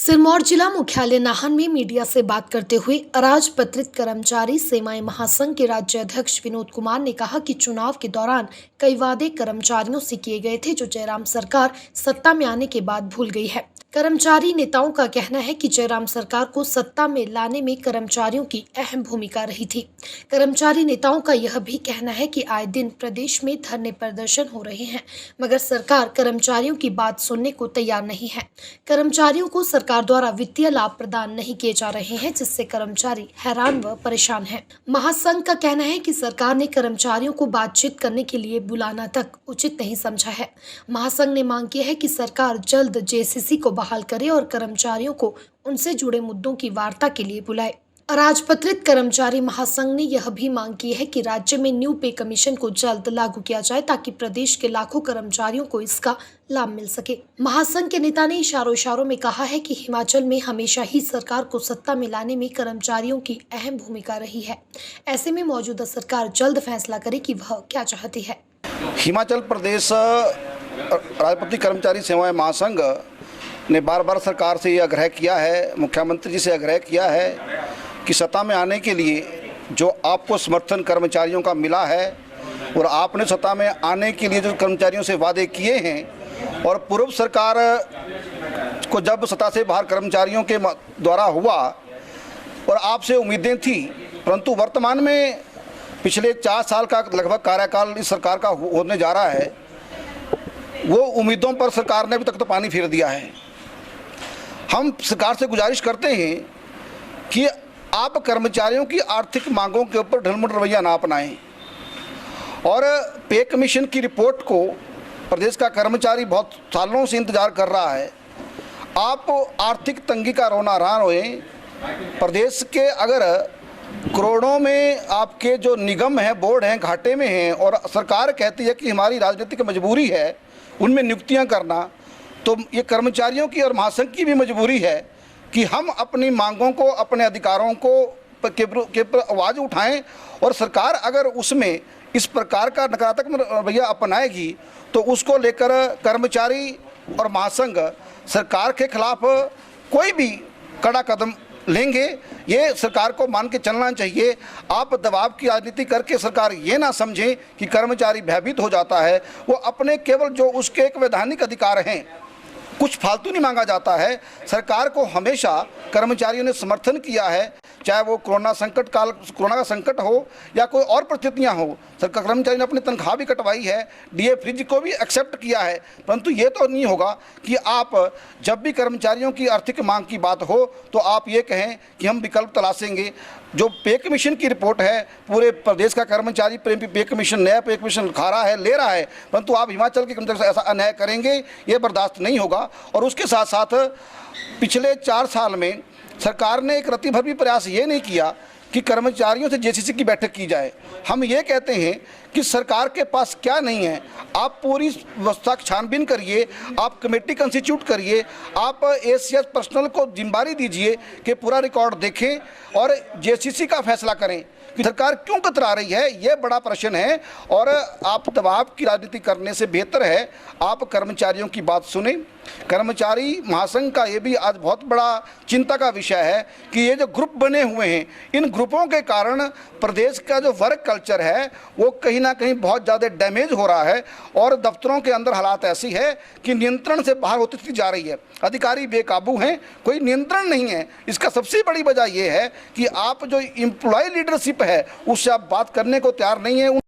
सिरमौर जिला मुख्यालय नाहन में मीडिया से बात करते हुए अराजपत्रित कर्मचारी सेवाएं महासंघ के राज्य अध्यक्ष विनोद कुमार ने कहा कि चुनाव के दौरान कई वादे कर्मचारियों से किए गए थे जो जयराम सरकार सत्ता में आने के बाद भूल गई है। कर्मचारी नेताओं का कहना है कि जयराम सरकार को सत्ता में लाने में कर्मचारियों की अहम भूमिका रही थी। कर्मचारी नेताओं का यह भी कहना है कि आए दिन प्रदेश में धरने प्रदर्शन हो रहे हैं, मगर सरकार कर्मचारियों की बात सुनने को तैयार नहीं है। कर्मचारियों को सरकार द्वारा वित्तीय लाभ प्रदान नहीं किए जा रहे हैं, जिससे कर्मचारी हैरान व परेशान हैं। महासंघ का कहना है कि सरकार ने कर्मचारियों को बातचीत करने के लिए बुलाना तक उचित नहीं समझा है। महासंघ ने मांग की है कि सरकार जल्द जेसीसी को बहाल करे और कर्मचारियों को उनसे जुड़े मुद्दों की वार्ता के लिए बुलाए। अराजपत्रित कर्मचारी महासंघ ने यह भी मांग की है कि राज्य में न्यू पे कमीशन को जल्द लागू किया जाए ताकि प्रदेश के लाखों कर्मचारियों को इसका लाभ मिल सके। महासंघ के नेता ने इशारों में कहा है कि हिमाचल में हमेशा ही सरकार को सत्ता में लाने में कर्मचारियों की अहम भूमिका रही है। ऐसे में मौजूदा सरकार जल्द फैसला करे कि वह क्या चाहती है। हिमाचल प्रदेश अराजपत्रित कर्मचारी सेवाएं महासंघ ने बार बार सरकार से यह आग्रह किया है, मुख्यमंत्री जी से आग्रह किया है कि सत्ता में आने के लिए जो आपको समर्थन कर्मचारियों का मिला है और आपने सत्ता में आने के लिए जो कर्मचारियों से वादे किए हैं और पूर्व सरकार को जब सत्ता से बाहर कर्मचारियों के द्वारा हुआ और आपसे उम्मीदें थी, परंतु वर्तमान में पिछले 4 साल का लगभग कार्यकाल इस सरकार का होने जा रहा है, वो उम्मीदों पर सरकार ने अभी तक तो पानी फेर दिया है। हम सरकार से गुजारिश करते हैं कि आप कर्मचारियों की आर्थिक मांगों के ऊपर ढिलमुल रवैया ना अपनाएं और पे कमीशन की रिपोर्ट को प्रदेश का कर्मचारी बहुत सालों से इंतजार कर रहा है। आप आर्थिक तंगी का रोना ना रोएं। प्रदेश के अगर करोड़ों में आपके जो निगम हैं, बोर्ड हैं, घाटे में हैं और सरकार कहती है कि हमारी राजनीतिक मजबूरी है उनमें नियुक्तियां करना, तो ये कर्मचारियों की और महासंघ की भी मजबूरी है कि हम अपनी मांगों को, अपने अधिकारों को के आवाज़ उठाएं और सरकार अगर उसमें इस प्रकार का नकारात्मक रवैया अपनाएगी तो उसको लेकर कर्मचारी और महासंघ सरकार के खिलाफ कोई भी कड़ा कदम लेंगे। ये सरकार को मान के चलना चाहिए। आप दबाव की राजनीति करके सरकार ये ना समझें कि कर्मचारी भयभीत हो जाता है। वो अपने केवल जो उसके एक वैधानिक अधिकार हैं, कुछ फालतू नहीं मांगा जाता है। सरकार को हमेशा कर्मचारियों ने समर्थन किया है, चाहे वो कोरोना का संकट हो या कोई और परिस्थितियां हो। सरकार कर्मचारी ने अपनी तनख्वाह भी कटवाई है, डीए फ्रिज को भी एक्सेप्ट किया है, परंतु ये तो नहीं होगा कि आप जब भी कर्मचारियों की आर्थिक मांग की बात हो तो आप ये कहें कि हम विकल्प तलाशेंगे। जो पे कमीशन की रिपोर्ट है, पूरे प्रदेश का कर्मचारी पे कमीशन, नया पे कमीशन खा रहा है, ले रहा है, परंतु आप हिमाचल के कर्मचारी से ऐसा अन्याय करेंगे, ये बर्दाश्त नहीं होगा। और उसके साथ साथ पिछले 4 साल में सरकार ने एक रत्ती भर भी प्रयास ये नहीं किया कि कर्मचारियों से जेसीसी की बैठक की जाए। हम ये कहते हैं कि सरकार के पास क्या नहीं है, आप पूरी व्यवस्था छानबीन करिए, आप कमेटी कंस्टिट्यूट करिए, आप एसीएस पर्सनल को जिम्मेदारी दीजिए कि पूरा रिकॉर्ड देखें और जेसीसी का फैसला करें कि सरकार क्यों कतरा रही है। ये बड़ा प्रश्न है और आप दबाव की राजनीति करने से बेहतर है आप कर्मचारियों की बात सुने। कर्मचारी महासंघ का ये भी आज बहुत बड़ा चिंता का विषय है कि ये जो ग्रुप बने हुए हैं, इन ग्रुपों के कारण प्रदेश का जो वर्क कल्चर है वो कहीं ना कहीं बहुत ज़्यादा डैमेज हो रहा है और दफ्तरों के अंदर हालात ऐसी है कि नियंत्रण से बाहर होती जा रही है। अधिकारी बेकाबू हैं, कोई नियंत्रण नहीं है। इसका सबसे बड़ी वजह यह है कि आप जो एम्प्लॉय लीडरशिप है उससे आप बात करने को तैयार नहीं है।